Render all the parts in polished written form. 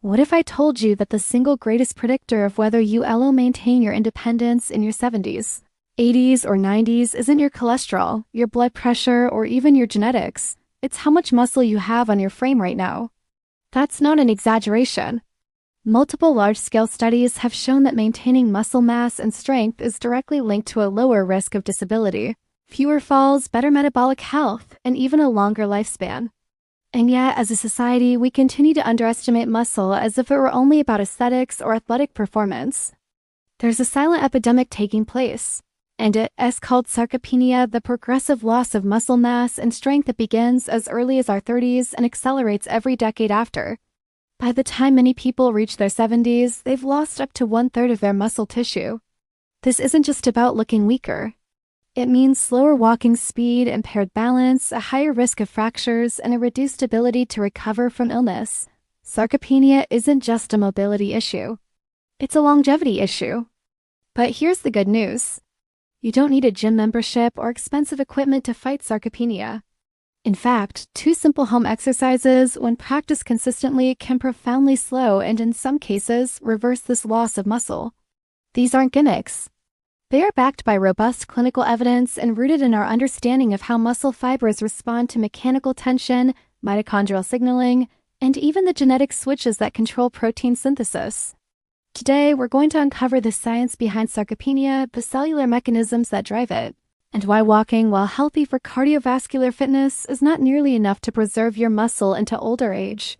What if I told you that the single greatest predictor of whether you'll maintain your independence in your 70s, 80s, or 90s isn't your cholesterol, your blood pressure, or even your genetics? It's how much muscle you have on your frame right now. That's not an exaggeration. Multiple large-scale studies have shown that maintaining muscle mass and strength is directly linked to a lower risk of disability, fewer falls, better metabolic health, and even a longer lifespan. And yet, as a society, we continue to underestimate muscle as if it were only about aesthetics or athletic performance. There's a silent epidemic taking place, and it's called sarcopenia, the progressive loss of muscle mass and strength that begins as early as our 30s and accelerates every decade after. By the time many people reach their 70s, they've lost up to 1/3 of their muscle tissue. This isn't just about looking weaker. It means slower walking speed, impaired balance, a higher risk of fractures, and a reduced ability to recover from illness. Sarcopenia isn't just a mobility issue. It's a longevity issue. But here's the good news. You don't need a gym membership or expensive equipment to fight sarcopenia. In fact, 2 simple home exercises, when practiced consistently, can profoundly slow and, in some cases, reverse this loss of muscle. These aren't gimmicks. They are backed by robust clinical evidence and rooted in our understanding of how muscle fibers respond to mechanical tension, mitochondrial signaling, and even the genetic switches that control protein synthesis. Today, we're going to uncover the science behind sarcopenia, the cellular mechanisms that drive it, and why walking, while healthy for cardiovascular fitness, is not nearly enough to preserve your muscle into older age.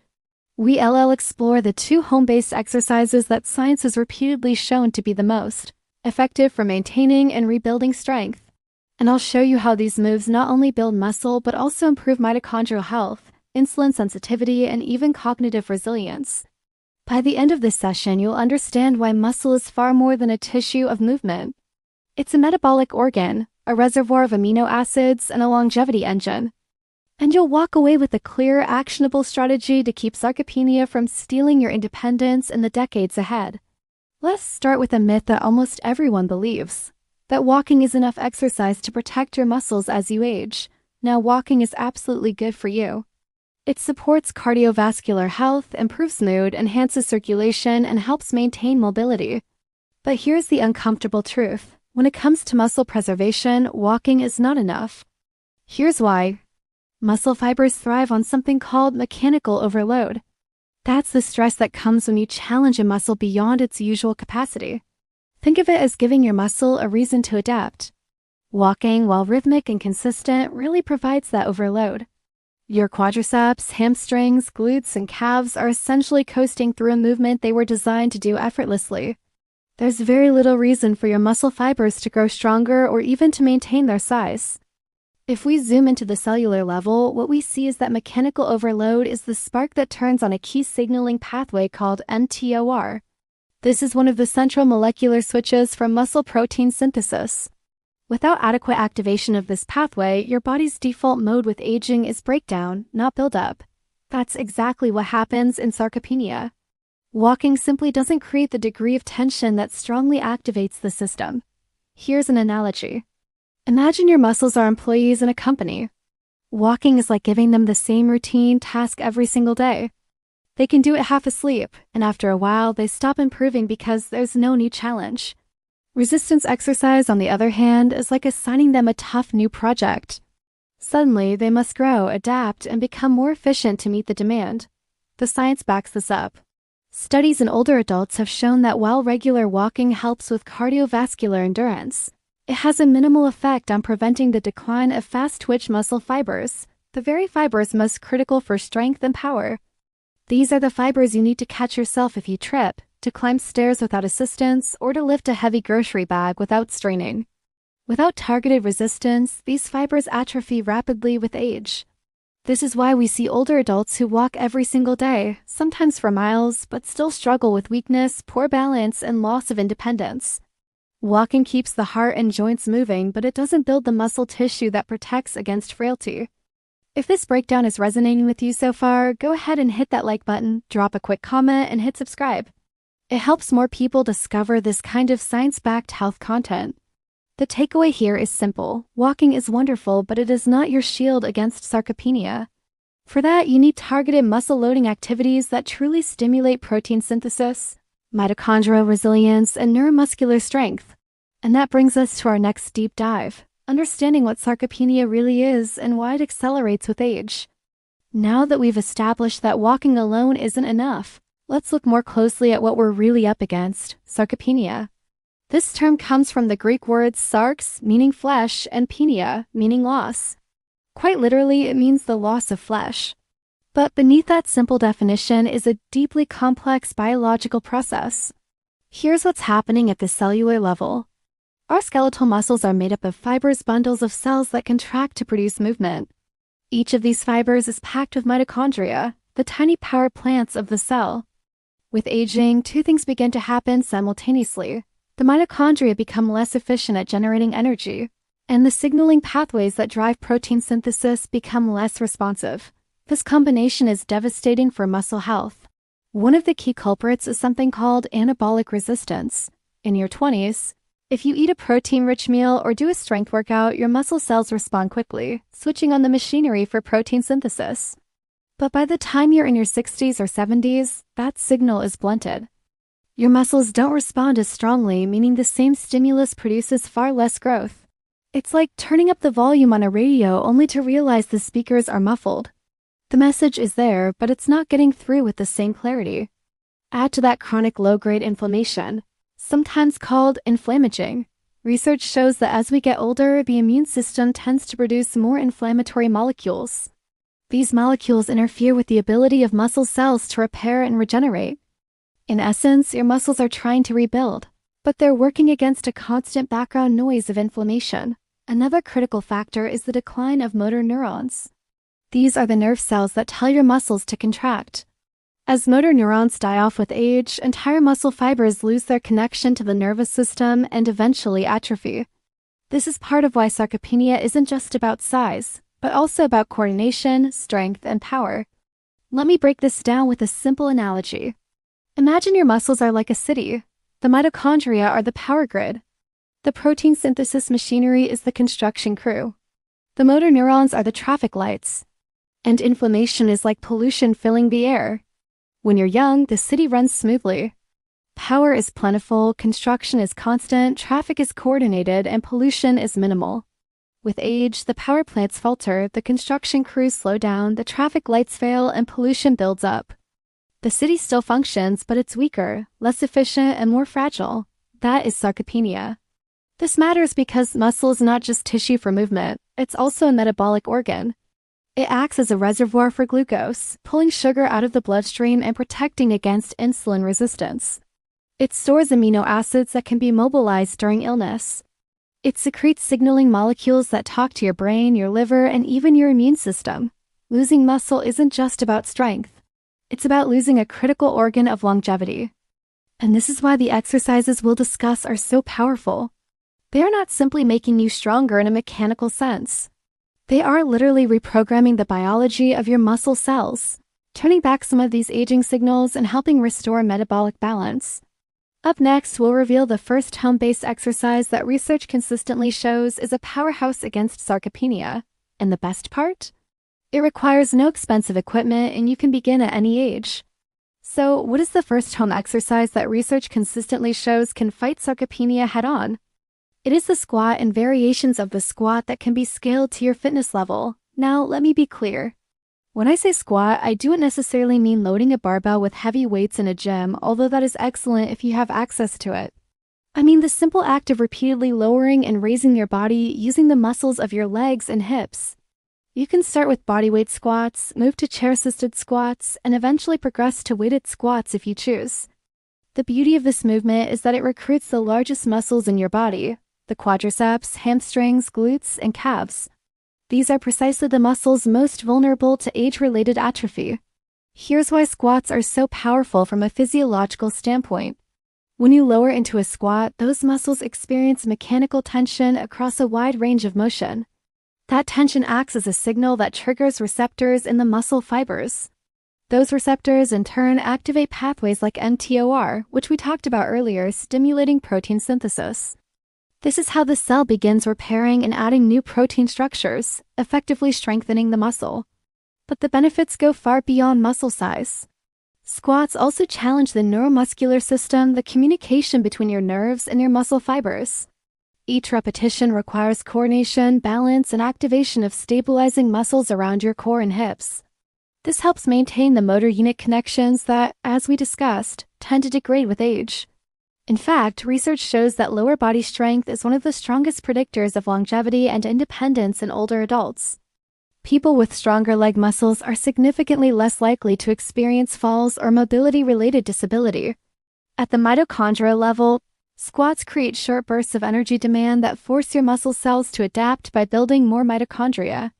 We'll explore the 2 home-based exercises that science has repeatedly shown to be the most effective for maintaining and rebuilding strength. And I'll show you how these moves not only build muscle but also improve mitochondrial health, insulin sensitivity, and even cognitive resilience. By the end of this session, you'll understand why muscle is far more than a tissue of movement. It's a metabolic organ, a reservoir of amino acids, and a longevity engine. And you'll walk away with a clear, actionable strategy to keep sarcopenia from stealing your independence in the decades ahead. Let's start with a myth that almost everyone believes, that walking is enough exercise to protect your muscles as you age. Now, walking is absolutely good for you. It supports cardiovascular health, improves mood, enhances circulation, and helps maintain mobility. But here's the uncomfortable truth. When it comes to muscle preservation, walking is not enough. Here's why. Muscle fibers thrive on something called mechanical overload. That's the stress that comes when you challenge a muscle beyond its usual capacity. Think of it as giving your muscle a reason to adapt. Walking, while rhythmic and consistent, really provides that overload. Your quadriceps, hamstrings, glutes, and calves are essentially coasting through a movement they were designed to do effortlessly. There's very little reason for your muscle fibers to grow stronger or even to maintain their size. If we zoom into the cellular level, what we see is that mechanical overload is the spark that turns on a key signaling pathway called mTOR. This is one of the central molecular switches for muscle protein synthesis. Without adequate activation of this pathway, your body's default mode with aging is breakdown, not buildup. That's exactly what happens in sarcopenia. Walking simply doesn't create the degree of tension that strongly activates the system. Here's an analogy. Imagine your muscles are employees in a company. Walking is like giving them the same routine task every single day. They can do it half asleep, and after a while, they stop improving because there's no new challenge. Resistance exercise, on the other hand, is like assigning them a tough new project. Suddenly, they must grow, adapt, and become more efficient to meet the demand. The science backs this up. Studies in older adults have shown that while regular walking helps with cardiovascular endurance, it has a minimal effect on preventing the decline of fast-twitch muscle fibers, the very fibers most critical for strength and power. These are the fibers you need to catch yourself if you trip, to climb stairs without assistance, or to lift a heavy grocery bag without straining. Without targeted resistance, these fibers atrophy rapidly with age. This is why we see older adults who walk every single day, sometimes for miles, but still struggle with weakness, poor balance, and loss of independence. Walking keeps the heart and joints moving, but it doesn't build the muscle tissue that protects against frailty. If this breakdown is resonating with you so far, go ahead and hit that like button, drop a quick comment, and hit subscribe. It helps more people discover this kind of science-backed health content. The takeaway here is simple. Walking is wonderful, but it is not your shield against sarcopenia. For that, you need targeted muscle-loading activities that truly stimulate protein synthesis, mitochondrial resilience, and neuromuscular strength. And that brings us to our next deep dive, understanding what sarcopenia really is and why it accelerates with age. Now that we've established that walking alone isn't enough, let's look more closely at what we're really up against, sarcopenia. This term comes from the Greek words sarx, meaning flesh, and penia, meaning loss. Quite literally, it means the loss of flesh. But beneath that simple definition is a deeply complex biological process. Here's what's happening at the cellular level. Our skeletal muscles are made up of fibrous bundles of cells that contract to produce movement. Each of these fibers is packed with mitochondria, the tiny power plants of the cell. With aging, two things begin to happen simultaneously. The mitochondria become less efficient at generating energy, and the signaling pathways that drive protein synthesis become less responsive. This combination is devastating for muscle health. One of the key culprits is something called anabolic resistance. In your 20s, if you eat a protein-rich meal or do a strength workout, your muscle cells respond quickly, switching on the machinery for protein synthesis. But by the time you're in your 60s or 70s, that signal is blunted. Your muscles don't respond as strongly, meaning the same stimulus produces far less growth. It's like turning up the volume on a radio only to realize the speakers are muffled. The message is there, but it's not getting through with the same clarity. Add to that chronic low-grade inflammation, sometimes called inflammaging. Research shows that as we get older, the immune system tends to produce more inflammatory molecules. These molecules interfere with the ability of muscle cells to repair and regenerate. In essence, your muscles are trying to rebuild, but they're working against a constant background noise of inflammation. Another critical factor is the decline of motor neurons. These are the nerve cells that tell your muscles to contract. As motor neurons die off with age, entire muscle fibers lose their connection to the nervous system and eventually atrophy. This is part of why sarcopenia isn't just about size, but also about coordination, strength, and power. Let me break this down with a simple analogy. Imagine your muscles are like a city. The mitochondria are the power grid. The protein synthesis machinery is the construction crew. The motor neurons are the traffic lights. And inflammation is like pollution filling the air. When you're young, the city runs smoothly. Power is plentiful, construction is constant, traffic is coordinated, and pollution is minimal. With age, the power plants falter, the construction crews slow down, the traffic lights fail, and pollution builds up. The city still functions, but it's weaker, less efficient, and more fragile. That is sarcopenia. This matters because muscle is not just tissue for movement, it's also a metabolic organ. It acts as a reservoir for glucose, pulling sugar out of the bloodstream and protecting against insulin resistance. It stores amino acids that can be mobilized during illness. It secretes signaling molecules that talk to your brain, your liver, and even your immune system. Losing muscle isn't just about strength. It's about losing a critical organ of longevity. And this is why the exercises we'll discuss are so powerful. They are not simply making you stronger in a mechanical sense. They are literally reprogramming the biology of your muscle cells, turning back some of these aging signals and helping restore metabolic balance. Up next, we'll reveal the first home-based exercise that research consistently shows is a powerhouse against sarcopenia. And the best part? It requires no expensive equipment and you can begin at any age. So, what is the first home exercise that research consistently shows can fight sarcopenia head-on? It is the squat and variations of the squat that can be scaled to your fitness level. Now, let me be clear. When I say squat, I don't necessarily mean loading a barbell with heavy weights in a gym, although that is excellent if you have access to it. I mean the simple act of repeatedly lowering and raising your body using the muscles of your legs and hips. You can start with bodyweight squats, move to chair-assisted squats, and eventually progress to weighted squats if you choose. The beauty of this movement is that it recruits the largest muscles in your body, the quadriceps, hamstrings, glutes, and calves. These are precisely the muscles most vulnerable to age-related atrophy. Here's why squats are so powerful from a physiological standpoint. When you lower into a squat, those muscles experience mechanical tension across a wide range of motion. That tension acts as a signal that triggers receptors in the muscle fibers. Those receptors, in turn, activate pathways like mTOR, which we talked about earlier, stimulating protein synthesis. This is how the cell begins repairing and adding new protein structures, effectively strengthening the muscle. but the benefits go far beyond muscle size. Squats also challenge the neuromuscular system, the communication between your nerves and your muscle fibers. Each repetition requires coordination, balance, and activation of stabilizing muscles around your core and hips. This helps maintain the motor unit connections that, as we discussed, tend to degrade with age. In fact, research shows that lower body strength is one of the strongest predictors of longevity and independence in older adults. People with stronger leg muscles are significantly less likely to experience falls or mobility-related disability. At the mitochondrial level, squats create short bursts of energy demand that force your muscle cells to adapt by building more mitochondria.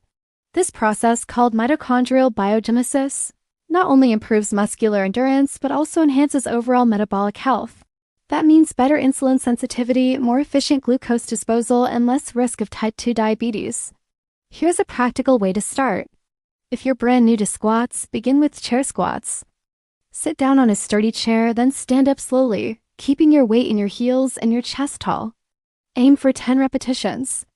This process, called mitochondrial biogenesis, not only improves muscular endurance but also enhances overall metabolic health. That means better insulin sensitivity, more efficient glucose disposal, and less risk of type 2 diabetes. Here's a practical way to start. If you're brand new to squats, begin with chair squats. Sit down on a sturdy chair, then stand up slowly, keeping your weight in your heels and your chest tall. Aim for 10 repetitions.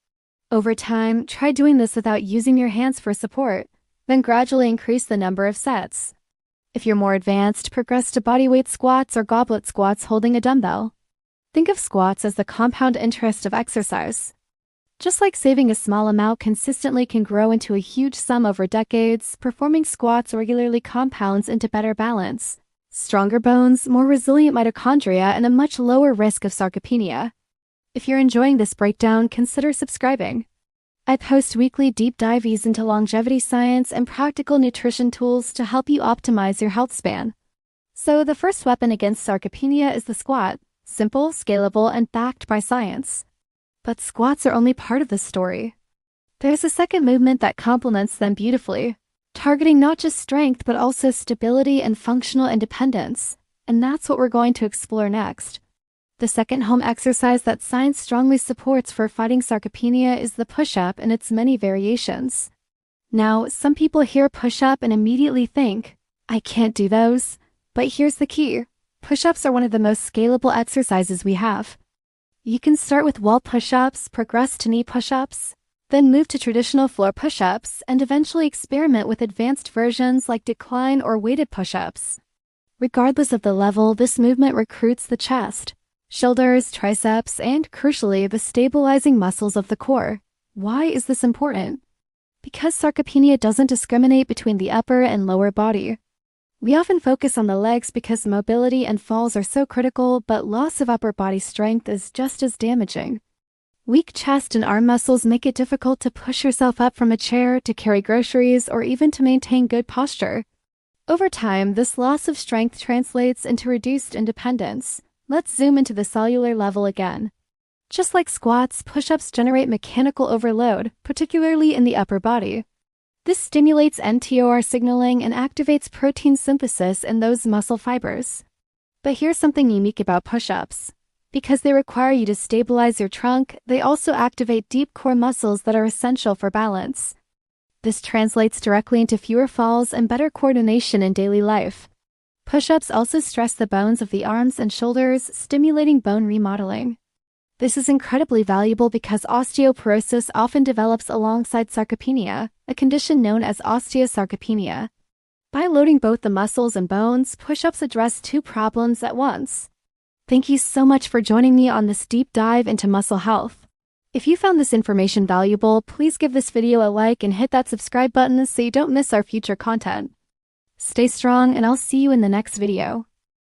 Over time, try doing this without using your hands for support, then gradually increase the number of sets. If you're more advanced, progress to bodyweight squats or goblet squats holding a dumbbell. Think of squats as the compound interest of exercise. Just like saving a small amount consistently can grow into a huge sum over decades, performing squats regularly compounds into better balance, stronger bones, more resilient mitochondria, and a much lower risk of sarcopenia. If you're enjoying this breakdown, consider subscribing. I post weekly deep dives into longevity science and practical nutrition tools to help you optimize your health span. So the first weapon against sarcopenia is the squat, simple, scalable, and backed by science. But squats are only part of the story. There's a second movement that complements them beautifully, targeting not just strength but also stability and functional independence, and that's what we're going to explore next. The second home exercise that science strongly supports for fighting sarcopenia is the push-up and its many variations. Now, some people hear push-up and immediately think, I can't do those. But here's the key. Push-ups are one of the most scalable exercises we have. You can start with wall push-ups, progress to knee push-ups, then move to traditional floor push-ups, and eventually experiment with advanced versions like decline or weighted push-ups. Regardless of the level, this movement recruits the chest, shoulders, triceps, and, crucially, the stabilizing muscles of the core. Why is this important? Because sarcopenia doesn't discriminate between the upper and lower body. We often focus on the legs because mobility and falls are so critical, but loss of upper body strength is just as damaging. Weak chest and arm muscles make it difficult to push yourself up from a chair, to carry groceries, or even to maintain good posture. Over time, this loss of strength translates into reduced independence. Let's zoom into the cellular level again. Just like squats, push-ups generate mechanical overload, particularly in the upper body. This stimulates mTOR signaling and activates protein synthesis in those muscle fibers. But here's something unique about push-ups. Because they require you to stabilize your trunk, they also activate deep core muscles that are essential for balance. This translates directly into fewer falls and better coordination in daily life. Push-ups also stress the bones of the arms and shoulders, stimulating bone remodeling. This is incredibly valuable because osteoporosis often develops alongside sarcopenia, a condition known as osteosarcopenia. By loading both the muscles and bones, push-ups address two problems at once. Thank you so much for joining me on this deep dive into muscle health. If you found this information valuable, please give this video a like and hit that subscribe button so you don't miss our future content. Stay strong, and I'll see you in the next video.